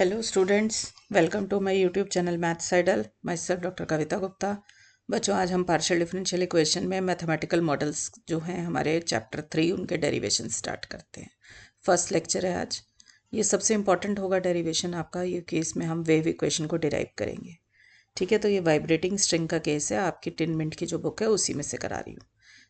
Hello students, welcome to my YouTube channel maths idol. Myself doctor Kavita Gupta. बच्चों, आज हम partial differential equation में mathematical models जो हैं हमारे चैप्टर 3 उनके डेरिवेशन स्टार्ट करते हैं। फर्स्ट लेक्चर है आज। ये सबसे इंपॉर्टेंट होगा डेरिवेशन आपका, ये केस में हम वेव इक्वेशन को डिराइव करेंगे। ठीक है, तो ये वाइब्रेटिंग स्ट्रिंग का केस है, आपकी 10 मिनट की जो बुक है उसी में से करा रही हूँ।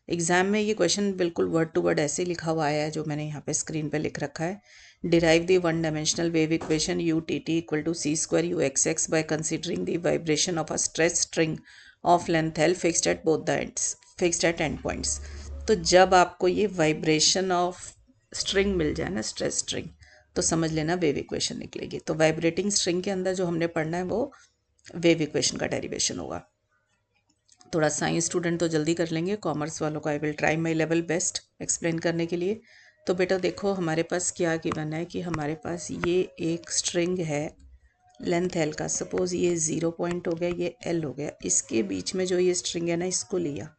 एग्जाम में ये क्वेश्चन बिल्कुल वर्ड टू वर्ड ऐसे लिखा हुआ आया है जो मैंने यहाँ पे स्क्रीन पे लिख रखा है। Derive the one dimensional wave equation u t t equal to c square u x x by considering the vibration of a stress string of length l fixed at both the ends, fixed at end points. तो जब आपको ये vibration of string मिल जाए ना, stress string, तो समझ लेना wave equation निकलेगी। तो वाइब्रेटिंग स्ट्रिंग के अंदर जो हमने पढ़ना है वो वेव इक्वेशन का डेरिवेशन होगा। थोड़ा साइंस स्टूडेंट तो जल्दी कर लेंगे, कॉमर्स वालों को I will try my level best explain करने के लिए। तो बेटा देखो, हमारे पास क्या गिवन है कि हमारे पास ये एक स्ट्रिंग है लेंथ एल का। सपोज ये 0 पॉइंट हो गया, ये एल हो गया, इसके बीच में जो ये स्ट्रिंग है ना, इसको लिया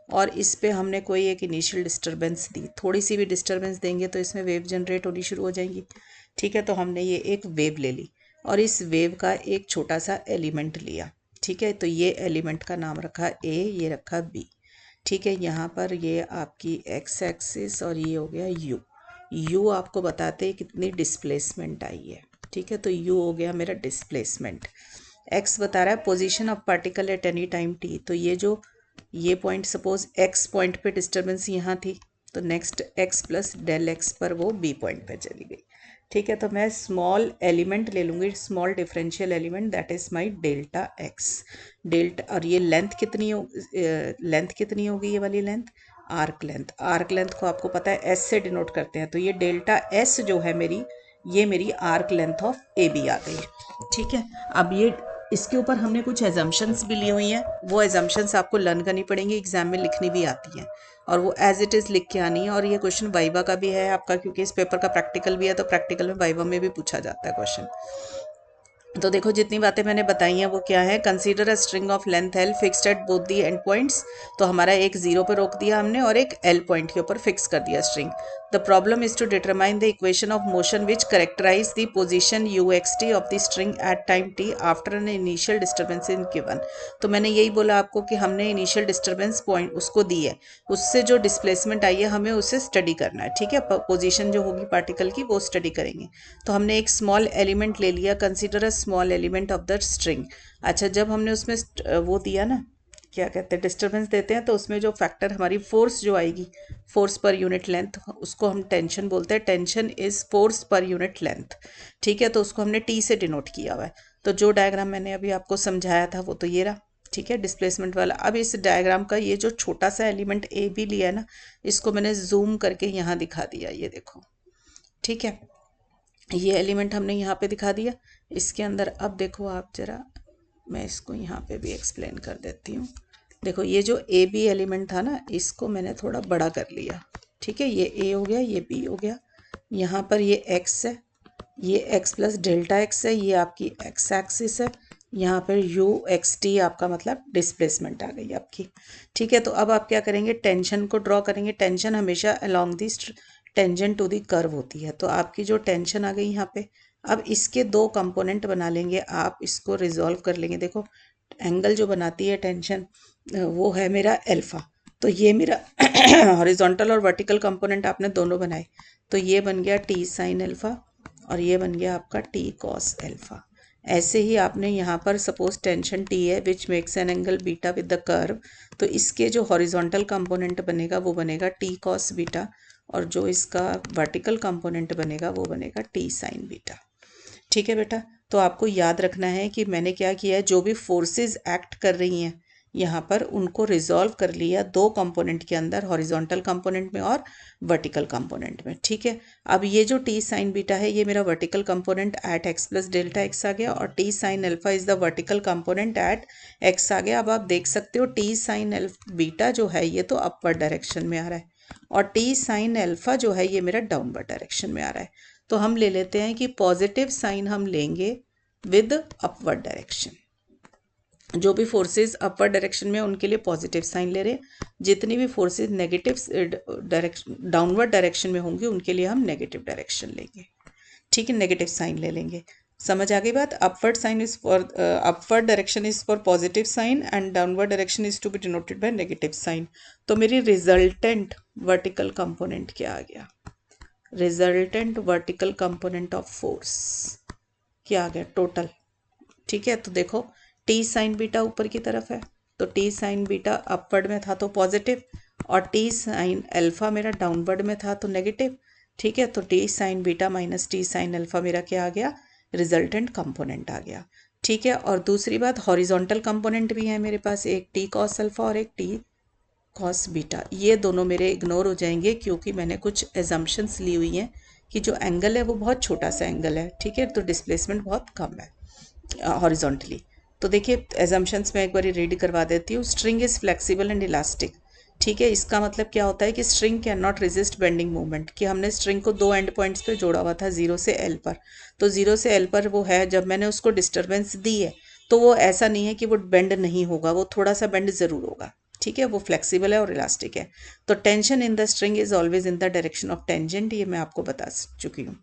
और इस पे हमने कोई एक इनिशियल डिस्टर्बेंस दी। थोड़ी सी भी डिस्टर्बेंस देंगे तो इसमें वेव जनरेट होनी शुरू हो जाएंगी। ठीक है, तो हमने ये एक वेव ले ली और इस वेव का एक छोटा सा एलिमेंट लिया। ठीक है, तो ये एलिमेंट का नाम रखा ए, ये रखा बी। ठीक है, यहाँ पर ये आपकी एक्स एक्सिस और ये हो गया यू। यू आपको बताते हैं कितनी डिस्प्लेसमेंट आई है। ठीक है, तो यू हो गया मेरा डिस्प्लेसमेंट। एक्स बता रहा है position of particle at any time t. तो ये पॉइंट, सपोज एक्स पॉइंट पे डिस्टर्बेंस यहाँ थी, तो next x plus del x पर वो बी पॉइंट पे चली गई। ठीक है, तो मैं स्मॉल एलिमेंट ले लूँगी, small differential element, that is my delta x. Delta, और ये लेंथ कितनी होगी, ये वाली length arc length. Arc length को आपको पता है एस से डिनोट करते हैं, तो ये डेल्टा एस जो है मेरी, ये मेरी arc length of A B आ गई। ठीक है, अब ये इसके ऊपर हमने कुछ एजम्पशंस भी ली हुई हैं, वो एजम्पशंस आपको लर्न करनी पड़ेंगी, एग्जाम में लिखनी भी आती हैं और वो एज इट इज़ लिख के आनी है। और ये क्वेश्चन वाइवा का भी है आपका, क्योंकि इस पेपर का प्रैक्टिकल भी है, तो प्रैक्टिकल में वाइवा में भी पूछा जाता है क्वेश्चन। तो देखो, जितनी बातें मैंने बताई हैं वो क्या है। Consider a string of length l fixed at both the and points. तो हमारा एक 0 पे रोक दिया हमने और एक एल पॉइंट के ऊपर फिक्स कर दिया string. The problem is to determine the equation of motion which characterize the position u x t of the string at time t after an initial disturbance in given. तो मैंने यही बोला आपको कि हमने इनिशियल डिस्टर्बेंस पॉइंट उसको दी है, उससे जो डिस्प्लेसमेंट आई है हमें उसे स्टडी करना है। ठीक है, पोजीशन जो होगी पार्टिकल की वो स्टडी करेंगे। तो हमने एक स्मॉल एलिमेंट ले लिया, consider a small element of the string. अच्छा, जब हमने उसमें वो दिया ना, क्या कहते हैं, डिस्टर्बेंस देते हैं, तो उसमें जो फैक्टर हमारी फोर्स जो आएगी, फोर्स पर यूनिट लेंथ, उसको हम टेंशन बोलते हैं। Tension is force per unit length. ठीक है, तो उसको हमने टी से डिनोट किया हुआ है। तो जो डायग्राम मैंने अभी आपको समझाया था वो तो ये रहा। ठीक है, डिस्प्लेसमेंट वाला। अब इस डायग्राम का ये जो छोटा सा एलिमेंट ए भी लिया है ना, इसको मैंने जूम करके यहाँ दिखा दिया, ये देखो। ठीक है, ये एलिमेंट हमने यहाँ पे दिखा दिया। इसके अंदर अब देखो आप जरा, मैं इसको यहाँ पे भी एक्सप्लेन कर देती हूँ। देखो, ये जो ए बी एलिमेंट था ना, इसको मैंने थोड़ा बड़ा कर लिया। ठीक है, ये ए हो गया, ये बी हो गया। यहाँ पर ये एक्स है, ये एक्स प्लस डेल्टा एक्स है, ये आपकी एक्स एक्सिस है। यहाँ पर यू एक्स टी आपका मतलब डिस्प्लेसमेंट आ गई आपकी। ठीक है, तो अब आप क्या करेंगे, टेंशन को ड्रॉ करेंगे। टेंशन हमेशा along the tangent to the curve होती है। तो आपकी जो टेंशन आ गई यहाँ पे, अब इसके दो कंपोनेंट बना लेंगे, आप इसको रिजॉल्व कर लेंगे। देखो, एंगल जो बनाती है टेंशन, वो है मेरा एल्फा। तो ये मेरा हॉरिजॉन्टल और वर्टिकल कंपोनेंट आपने दोनों बनाए, तो ये बन गया टी साइन एल्फा और ये बन गया आपका टी कॉस एल्फा। ऐसे ही आपने यहाँ पर सपोज टेंशन टी है which makes an angle beta with the curve, तो इसके जो हॉरिजॉन्टल कंपोनेंट बनेगा वो बनेगा टी कॉस बीटा, और जो इसका वर्टिकल कंपोनेंट बनेगा वो बनेगा टी साइन बीटा। ठीक है बेटा, तो आपको याद रखना है कि मैंने क्या किया है, जो भी फोर्सेस एक्ट कर रही हैं यहाँ पर, उनको रिजॉल्व कर लिया दो कंपोनेंट के अंदर, हॉरिजॉन्टल कंपोनेंट में और वर्टिकल कंपोनेंट में। ठीक है, अब ये जो टी साइन बीटा है, ये मेरा vertical component at x plus delta x आ गया, और T sine alpha is the vertical component at x आ गया। अब आप देख सकते हो टी साइन बीटा जो है ये तो अपवर्ड डायरेक्शन में आ रहा है, और टी साइन अल्फा जो है ये मेरा डाउनवर्ड डायरेक्शन में आ रहा है। तो हम ले लेते हैं कि पॉजिटिव साइन हम लेंगे विद अपवर्ड डायरेक्शन। जो भी फोर्सेस अपवर्ड डायरेक्शन में उनके लिए पॉजिटिव साइन ले रहे हैं, जितनी भी forces negative direction downward direction में होंगी उनके लिए हम नेगेटिव डायरेक्शन लेंगे। ठीक है, नेगेटिव साइन ले लेंगे। समझ आ गई बात? Upward sign is for upward direction is for positive sign and downward direction is to be denoted by negative sign. तो मेरी रिजल्टेंट वर्टिकल कंपोनेंट क्या आ गया? Resultant vertical component of force क्या आ गया टोटल? ठीक है, तो देखो टी साइन बीटा ऊपर की तरफ है, तो टी साइन बीटा अपवर्ड में था तो पॉजिटिव, और टी साइन अल्फा मेरा डाउनवर्ड में था तो नेगेटिव। ठीक है, तो T sine beta minus T sine alpha मेरा क्या आ गया? रिजल्टेंट कंपोनेंट आ गया। ठीक है, और दूसरी बात हॉरिजॉन्टल कंपोनेंट भी है मेरे पास, एक टी कॉस अल्फा और एक टी कॉस बीटा। ये दोनों मेरे इग्नोर हो जाएंगे क्योंकि मैंने कुछ एजम्पशंस ली हुई हैं कि जो एंगल है वो बहुत छोटा सा एंगल है। ठीक है, तो डिस्प्लेसमेंट बहुत कम है हॉरिजॉन्टली। तो देखिए एजम्पशंस मैं एक बार रीड करवा देती हूँ। String is flexible and elastic. ठीक है, इसका मतलब क्या होता है कि string can not resist bending movement, कि हमने स्ट्रिंग को दो एंड पॉइंट्स पे जोड़ा हुआ था 0 से L पर, तो 0 से L पर वो है, जब मैंने उसको डिस्टर्बेंस दी है तो वो ऐसा नहीं है कि वो बेंड नहीं होगा, वो थोड़ा सा बेंड ज़रूर होगा। ठीक है, वो फ्लेक्सिबल है और इलास्टिक है। तो tension in the string is always in the direction of tangent, ये मैं आपको बता चुकी हूँ।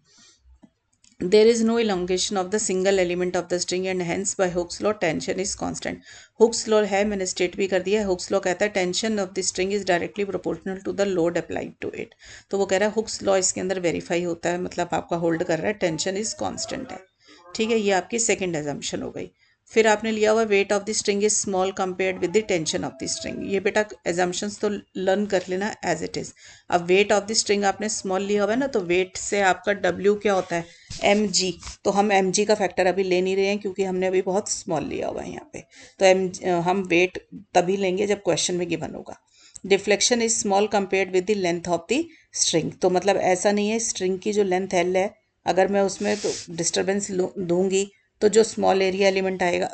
There is no elongation of the single element of the string and hence by Hooke's law tension is constant. Hooke's law है, मैंने state भी कर दिया है। Hooke's law कहता है tension of the string is directly proportional to the load applied to it। तो वो कह रहा है Hooke's law इसके अंदर वेरीफाई होता है, मतलब आपका होल्ड कर रहा है, टेंशन इज कांस्टेंट है। ठीक है, ये आपकी सेकंड एजम्पशन हो गई। फिर आपने लिया हुआ weight of the string is small compared with the tension of the string. ये बेटा एजम्पशंस तो लर्न कर लेना एज इट इज। अब वेट ऑफ द स्ट्रिंग आपने स्मॉल लिया हुआ है ना, तो वेट से आपका डब्ल्यू क्या होता है? mg। तो हम mg का फैक्टर अभी ले नहीं रहे हैं क्योंकि हमने अभी बहुत स्मॉल लिया हुआ है यहाँ पे। तो हम वेट तभी लेंगे जब क्वेश्चन में गिवन होगा। Deflection is small compared with the length of the string. तो मतलब ऐसा नहीं है, स्ट्रिंग की जो लेंथ एल है, अगर मैं उसमें तो डिस्टर्बेंस दूंगी तो जो स्मॉल एरिया एलिमेंट आएगा,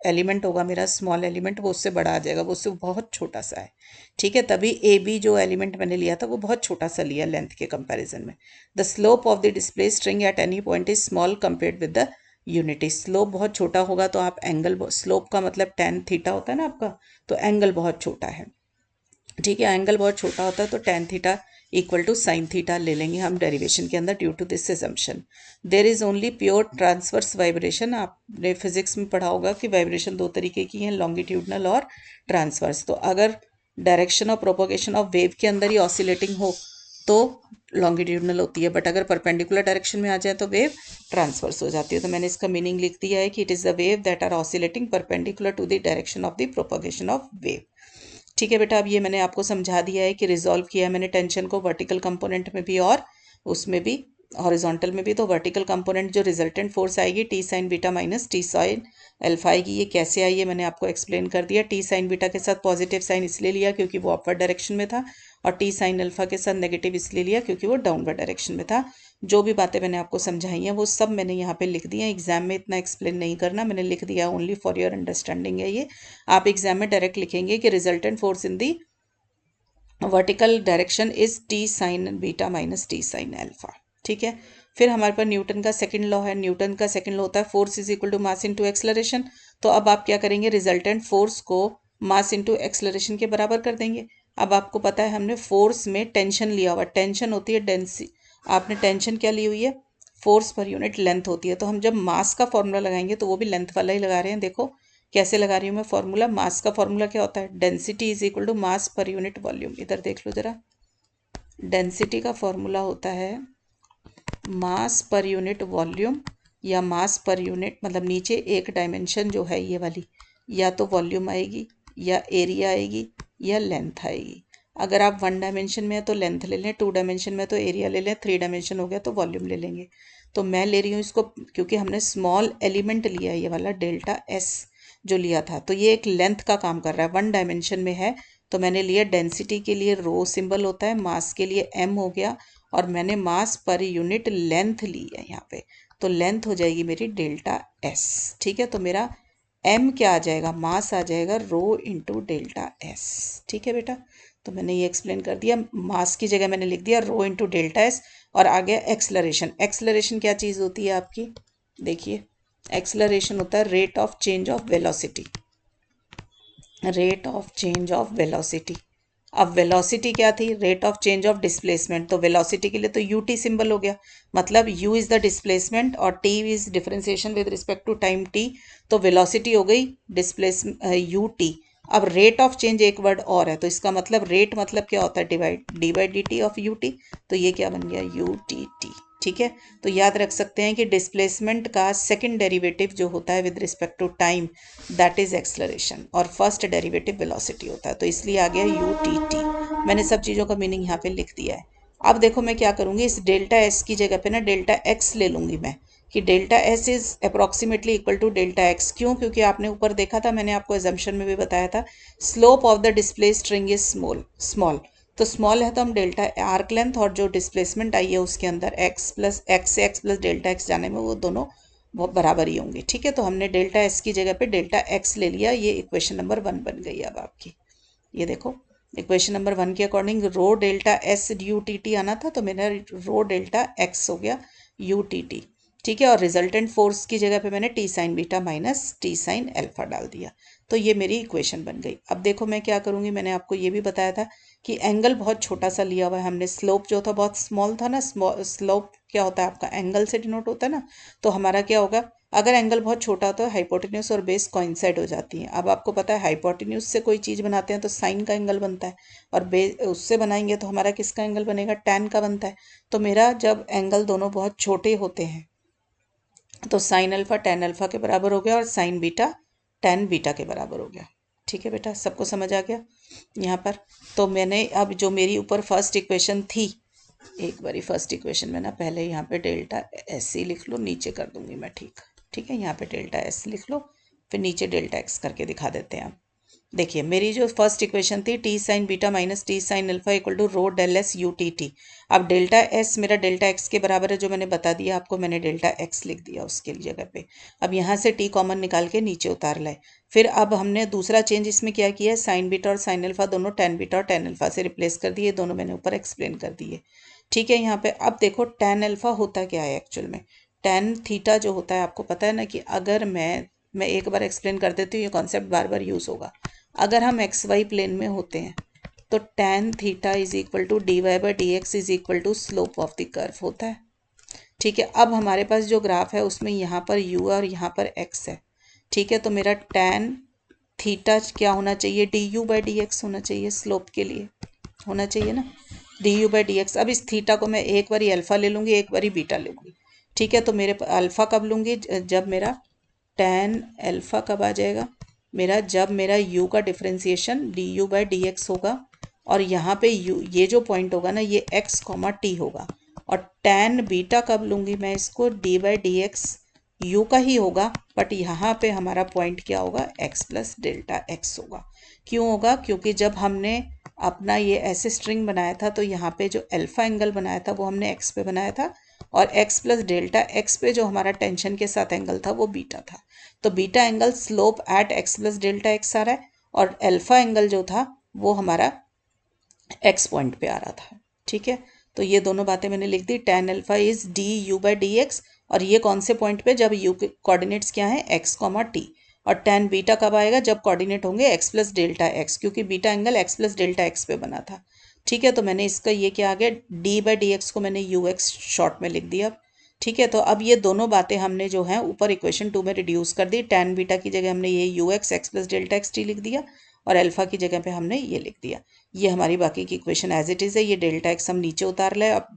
एलिमेंट होगा मेरा स्मॉल एलिमेंट, वो उससे बड़ा आ जाएगा, वो उससे बहुत छोटा सा है। ठीक है, तभी ए बी जो एलिमेंट मैंने लिया था वो बहुत छोटा सा लिया लेंथ के कंपैरिजन में। The slope of the display string at any point is small compared with the unity. Slope बहुत छोटा होगा तो आप एंगल, स्लोप का मतलब tan थीटा होता है ना आपका, तो एंगल बहुत छोटा है। ठीक है, एंगल बहुत छोटा होता है तो tan theta equal to sine theta ले लेंगे हम डेरिवेशन के अंदर, due to this assumption. There is only pure transverse vibration. आपने फिजिक्स में पढ़ा होगा कि वाइब्रेशन दो तरीके की हैं, लॉन्गिट्यूडनल और ट्रांसवर्स। तो अगर direction of propagation of wave के अंदर ही ऑसिलेटिंग हो तो लॉन्गिट्यूडनल होती है, बट अगर परपेंडिकुलर डायरेक्शन में आ जाए तो वेव ट्रांसवर्स हो जाती है। तो मैंने इसका मीनिंग लिख दिया है कि it is the wave that are oscillating perpendicular to the direction of the propagation of wave. ठीक है बेटा, अब ये मैंने आपको समझा दिया है कि रिजॉल्व किया है मैंने टेंशन को वर्टिकल कंपोनेंट में भी और उसमें भी, हॉरिजॉन्टल में भी। तो वर्टिकल कंपोनेंट जो रिजल्टेंट फोर्स आएगी T sine beta minus T sine alpha आएगी। ये कैसे आई है मैंने आपको एक्सप्लेन कर दिया। टी साइन बीटा के साथ पॉजिटिव साइन इसलिए लिया क्योंकि वो अपवर्ड डायरेक्शन में था, और टी साइन अल्फा के साथ नेगेटिव इसलिए लिया क्योंकि वो डाउनवर्ड डायरेक्शन में था। जो भी बातें मैंने आपको समझाई हैं वो सब मैंने यहाँ पे लिख दी हैं। एग्जाम में इतना एक्सप्लेन नहीं करना, मैंने लिख दिया, ओनली फॉर योर अंडरस्टैंडिंग है ये। आप एग्जाम में डायरेक्ट लिखेंगे कि resultant force in the vertical direction is T sine beta minus T sine alpha. ठीक है, फिर हमारे पास न्यूटन का सेकंड लॉ है। न्यूटन का सेकंड लॉ होता है force is equal to mass into acceleration. तो अब आप क्या करेंगे, रिजल्टेंट फोर्स को मास इनटू एक्सेलरेशन के बराबर कर देंगे। अब आपको पता है हमने फोर्स में टेंशन लिया हुआ, टेंशन होती है डेंसी, आपने टेंशन क्या ली हुई है, फोर्स पर यूनिट लेंथ होती है। तो हम जब मास का फॉर्मूला लगाएंगे तो वो भी लेंथ वाला ही लगा रहे हैं। देखो कैसे लगा रही हूँ मैं फॉर्मूला, मास का फॉर्मूला क्या होता है, density is equal to mass per unit volume. इधर देख लो जरा, डेंसिटी का फॉर्मूला होता है मास पर यूनिट वॉल्यूम, या मास पर यूनिट मतलब नीचे एक डायमेंशन जो है ये वाली, या तो वॉल्यूम आएगी या एरिया आएगी या लेंथ आएगी। अगर आप 1 डायमेंशन में है तो लेंथ ले लें, 2 डायमेंशन में तो एरिया ले लें, 3 डायमेंशन हो गया तो वॉल्यूम ले लेंगे। तो मैं ले रही हूँ इसको क्योंकि हमने स्मॉल एलिमेंट लिया है, ये वाला डेल्टा एस जो लिया था, तो ये एक लेंथ का काम कर रहा है, 1 डायमेंशन में है। तो मैंने लिया डेंसिटी के लिए रो सिंबल होता है, मास के लिए एम हो गया, और मैंने मास पर यूनिट लेंथ ली है यहाँ पे, तो लेंथ हो जाएगी मेरी डेल्टा एस। ठीक है, तो मेरा एम क्या आ जाएगा, मास आ जाएगा रो इंटू डेल्टा एस। ठीक है बेटा, तो मैंने ये एक्सप्लेन कर दिया। मास की जगह मैंने लिख दिया रो इंटू डेल्टा एस, और आ गया एक्सलरेशन। एक्सलरेशन क्या चीज़ होती है आपकी, देखिए एक्सलरेशन होता है rate of change of velocity, rate of change of velocity. अब वेलोसिटी क्या थी, rate of change of displacement, तो वेलोसिटी के लिए तो यूटी सिंबल हो गया, मतलब यू इज द डिस्प्लेसमेंट और t is differentiation with respect to time t, तो वेलोसिटी हो गई डिस्प्लेस यू टी। अब रेट ऑफ चेंज एक वर्ड और है, तो इसका मतलब रेट मतलब क्या होता है, divide D by D T of U T, तो ये क्या बन गया यू टी टी। ठीक है, तो याद रख सकते हैं कि डिस्प्लेसमेंट का सेकंड डेरिवेटिव जो होता है with respect to time that is acceleration, और फर्स्ट डेरिवेटिव वेलोसिटी होता है, तो इसलिए आ गया यू टी टी। मैंने सब चीज़ों का मीनिंग यहाँ पे लिख दिया है। अब देखो मैं क्या करूँगी, इस डेल्टा एस की जगह पे ना डेल्टा एक्स ले लूँगी मैं, कि delta s is approximately equal to delta x. क्यों? क्योंकि आपने ऊपर देखा था, मैंने आपको एजम्पशन में भी बताया था, slope of the display string is small, तो स्मॉल है तो हम डेल्टा आर्क लेंथ और जो डिस्प्लेसमेंट आई है उसके अंदर एक्स प्लस एक्स से एक्स प्लस डेल्टा एक्स जाने में वो दोनों बहुत बराबर ही होंगे। ठीक है, तो हमने डेल्टा एस की जगह पे डेल्टा एक्स ले लिया, ये इक्वेशन नंबर 1 बन गई अब आपकी। ये देखो इक्वेशन नंबर 1 के according rho delta s u t t आना था, तो मेरा रो डेल्टा एक्स हो गया यू टी टी। ठीक है, और रिजल्टेंट फोर्स की जगह पे मैंने T sine beta minus T sine alpha डाल दिया, तो ये मेरी इक्वेशन बन गई। अब देखो मैं क्या करूँगी, मैंने आपको ये भी बताया था कि एंगल बहुत छोटा सा लिया हुआ है हमने, स्लोप जो था बहुत स्मॉल था ना, स्लोप क्या होता है आपका एंगल से डिनोट होता है ना, तो हमारा क्या होगा, अगर एंगल बहुत छोटा होता है हाइपोटेन्यूज और बेस कोइंसाइड हो जाती हैं। अब आपको पता है हाइपोटेन्यूज से कोई चीज़ बनाते हैं तो साइन का एंगल बनता है, और बेस उससे बनाएंगे तो हमारा किसका एंगल बनेगा, टैन का बनता है। तो मेरा जब एंगल दोनों बहुत छोटे होते हैं तो साइन अल्फा टैन अल्फा के बराबर हो गया, और साइन बीटा टैन बीटा के बराबर हो गया। ठीक है बेटा, सबको समझ आ गया यहाँ पर। तो मैंने अब जो मेरी ऊपर फर्स्ट इक्वेशन थी, एक बारी फर्स्ट इक्वेशन में ना पहले यहाँ पे डेल्टा एस ही लिख लो, नीचे कर दूंगी मैं। ठीक ठीक है, यहाँ पे डेल्टा एस लिख लो, फिर नीचे डेल्टा एक्स करके दिखा देते हैं। अब देखिए मेरी जो फर्स्ट इक्वेशन थी T sine beta minus T sine alpha equal to rho del s u t t. अब डेल्टा एस मेरा डेल्टा एक्स के बराबर है, जो मैंने बता दिया आपको, मैंने डेल्टा एक्स लिख दिया उसके जगह पे। अब यहाँ से टी कॉमन निकाल के नीचे उतार लाए। फिर अब हमने दूसरा चेंज इसमें क्या किया है, साइन बीटा और साइन अल्फा दोनों टैन बीटा और टैन अल्फा से रिप्लेस कर दिए, दोनों मैंने ऊपर एक्सप्लेन कर दिए। ठीक है, यहाँ पे अब देखो टैन अल्फा होता क्या है एक्चुअल में, टैन थीटा जो होता है आपको पता है ना, कि अगर मैं एक बार एक्सप्लेन कर देती हूँ, ये कॉन्सेप्ट बार बार यूज होगा। अगर हम एक्स वाई प्लेन में होते हैं तो tan theta is equal to d y by d x is equal to slope of the curve होता है। ठीक है, अब हमारे पास जो ग्राफ है उसमें यहाँ पर यू और यहाँ पर एक्स है। ठीक है, तो मेरा टैन थीटा क्या होना चाहिए, D u by d x होना चाहिए, स्लोप के लिए होना चाहिए ना, D u by d x. अब इस थीटा को मैं एक बारी अल्फा ले लूँगी, एक बारी बीटा लूँगी। ठीक है, तो मेरे अल्फा कब लूँगी, जब मेरा टैन अल्फा कब आ जाएगा, मेरा जब मेरा u का differentiation D u by d x होगा, और यहाँ पे u ये जो पॉइंट होगा ना ये x कॉमा टी होगा, और टैन बीटा कब लूँगी मैं इसको, D by d x you का ही होगा, बट यहाँ पे हमारा पॉइंट क्या होगा, x प्लस डेल्टा एक्स होगा। क्यों होगा, क्योंकि जब हमने अपना ये ऐसे स्ट्रिंग बनाया था तो यहाँ पे जो अल्फा एंगल बनाया था वो हमने x पे बनाया था, और x प्लस डेल्टा एक्स पे जो हमारा टेंशन के साथ एंगल था वो बीटा था। तो beta angle slope at x plus delta x आ रहा है, और अल्फा एंगल जो था वो हमारा x पॉइंट पे आ रहा था। ठीक है, तो ये दोनों बातें मैंने लिख दी, tan alpha is d u by d x, और ये कौन से पॉइंट पे, जब यू के कोऑर्डिनेट्स क्या है x कॉमा टी, और टैन बीटा कब आएगा, जब कोऑर्डिनेट होंगे x प्लस डेल्टा एक्स, क्योंकि beta angle x plus delta x पे बना था। ठीक है, तो मैंने इसका ये क्या आ गया, डी बाई डी एक्स को मैंने यू एक्स शॉर्ट में लिख दिया। ठीक है, तो अब ये दोनों बातें हमने जो है ऊपर इक्वेशन 2 में रिड्यूस कर दी, टैन बीटा की जगह हमने ये you x x plus delta x T लिख दिया, और अल्फा की जगह पे हमने ये लिख दिया। ये हमारी बाकी की इक्वेशन एज इट इज़ है। ये डेल्टा एक्स हम नीचे उतार लाए। अब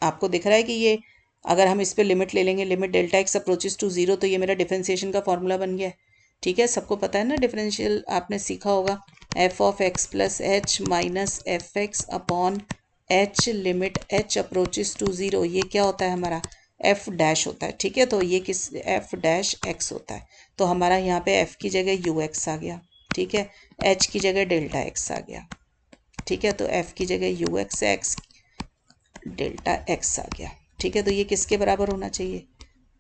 आपको दिख रहा है कि ये अगर हम इस पर लिमिट ले लेंगे, limit delta x approaches to zero, तो ये मेरा डिफरेंशिएशन का फॉर्मूला बन गया है। ठीक है, सबको पता है ना डिफरेंशियल, आपने सीखा होगा, f of x plus h minus f x upon h limit h approaches to zero, ये क्या होता है हमारा एफ डैश होता है। ठीक है, तो ये किस एफ डैश एक्स होता है, तो हमारा यहाँ पे एफ की जगह यू एक्स आ गया। ठीक है, एच की जगह डेल्टा एक्स आ गया। ठीक है, तो एफ की जगह u x x delta x आ गया। ठीक है, तो ये किसके बराबर होना चाहिए,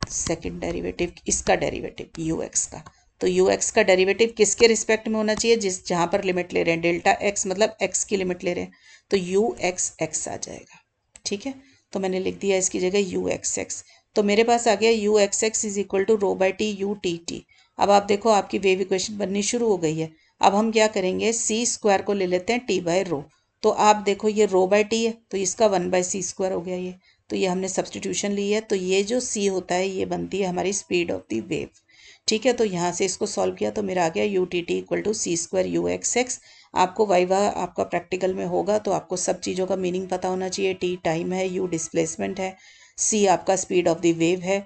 सेकंड डेरिवेटिव, इसका डेरिवेटिव यू एक्स का। तो यू एक्स का डेरिवेटिव किसके रिस्पेक्ट में होना चाहिए, जिस जहाँ पर लिमिट ले रहे हैं डेल्टा एक्स, मतलब एक्स की लिमिट ले रहे हैं, तो यू एक्स एक्स आ जाएगा। ठीक है, तो मैंने लिख दिया इसकी जगह यू एक्स एक्स। तो मेरे पास आ गया u x x is equal to rho by T u t t. अब आप देखो आपकी वेव इक्वेशन बननी शुरू हो गई है। अब हम क्या करेंगे, सी स्क्वायर को ले लेते हैं टी बाय रो, तो आप देखो ये रो बाय टी है तो इसका 1/c² हो गया ये, तो ये हमने सब्सटीट्यूशन ली है, तो ये जो c होता है ये बनती है हमारी स्पीड ऑफ द वेव। ठीक है, तो यहाँ से इसको सॉल्व किया तो मेरा आ गया UTT = c²UXX। आपको वाइवा आपका प्रैक्टिकल में होगा तो आपको सब चीज़ों का मीनिंग पता होना चाहिए। t टाइम है, u डिस्प्लेसमेंट है, c आपका स्पीड ऑफ द वेव है,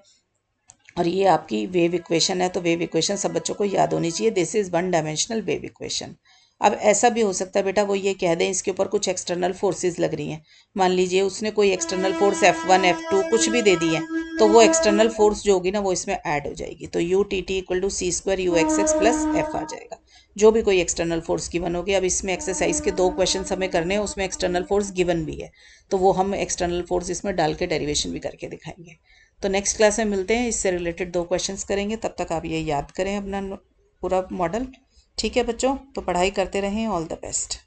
और ये आपकी वेव इक्वेशन है। तो वेव इक्वेशन सब बच्चों को याद होनी चाहिए। This is one dimensional wave equation. अब ऐसा भी हो सकता है बेटा वो ये कह दें इसके ऊपर कुछ एक्सटर्नल फोर्सेस लग रही हैं, मान लीजिए उसने कोई एक्सटर्नल फोर्स F1 F2 कुछ भी दे दी है, तो वो एक्सटर्नल फोर्स जो होगी ना वो इसमें ऐड हो जाएगी, तो UTT = c² UXX + F आ जाएगा, जो भी कोई एक्सटर्नल फोर्स गिवन होगी। अब इसमें एक्सरसाइज के 2 क्वेश्चन हमें करने हैं, उसमें एक्सटर्नल फोर्स गिवन भी है, तो वो हम एक्सटर्नल फोर्स इसमें डाल के डेरिवेशन भी करके दिखाएंगे। तो नेक्स्ट क्लास में मिलते हैं, इससे रिलेटेड 2 क्वेश्चंस करेंगे। तब तक आप ये याद करें अपना पूरा मॉडल। ठीक है बच्चों, तो पढ़ाई करते रहें। All the best.